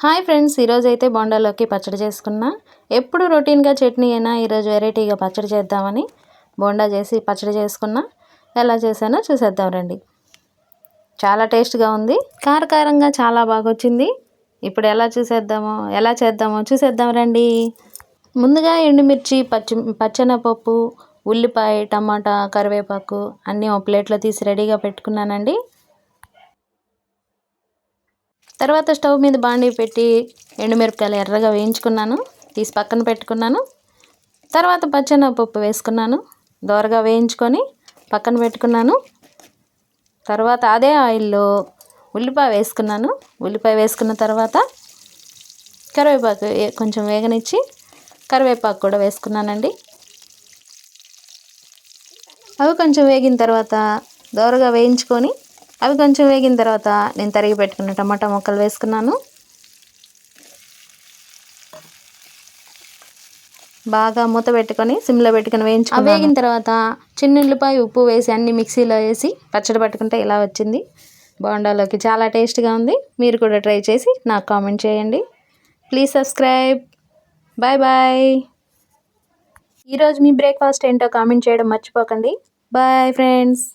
Hi friends, ఈరోజు అయితే బోండాలోకి పచ్చడి చేసుకున్నా. ఎప్పుడు రొటీన్గా చట్నీ అయినా ఈరోజు వెరైటీగా పచ్చడి చేద్దామని బోండా చేసి పచ్చడి చేసుకున్నా. ఎలా చేశానో చూసేద్దాం రండి. చాలా టేస్ట్గా ఉంది, కారకారంగా చాలా బాగా వచ్చింది. ఇప్పుడు ఎలా చేద్దామో చూసేద్దాం రండి. ముందుగా ఎండుమిర్చి, పచ్చెనపప్పు, ఉల్లిపాయ, టమాటా, కరివేపాకు అన్నీ ఒక ప్లేట్లో తీసి రెడీగా పెట్టుకున్నానండి. తర్వాత స్టవ్ మీద బాండీ పెట్టి ఎండుమిరపకాయలు ఎర్రగా వేయించుకున్నాను, తీసి పక్కన పెట్టుకున్నాను. తర్వాత పచ్చెనపప్పు వేసుకున్నాను, దోరగా వేయించుకొని పక్కన పెట్టుకున్నాను. తర్వాత అదే ఆయిల్లో ఉల్లిపాయ వేసుకున్నాను. ఉల్లిపాయ వేసుకున్న తర్వాత కరివేపాకు కొంచెం వేగనిచ్చి కరివేపాకు కూడా వేసుకున్నానండి. అవి కొంచెం వేగిన తర్వాత దోరగా వేయించుకొని అవి కొంచెం వేగిన తర్వాత నేను తరిగి పెట్టుకున్న టమాటా ముక్కలు వేసుకున్నాను. బాగా మూత పెట్టుకొని సిమ్లో పెట్టుకొని వేయించుకున్నాను. వేగిన తర్వాత చిన్న ఉల్లిపాయ, ఉప్పు వేసి అన్ని మిక్సీలో వేసి పచ్చడి పట్టుకుంటే ఇలా వచ్చింది. బోండాలోకి చాలా టేస్ట్గా ఉంది. మీరు కూడా ట్రై చేసి నాకు కామెంట్ చేయండి. Please subscribe. Bye bye. ఈరోజు మీ బ్రేక్ఫాస్ట్ ఏంటో కామెంట్ చేయడం మర్చిపోకండి. Bye friends.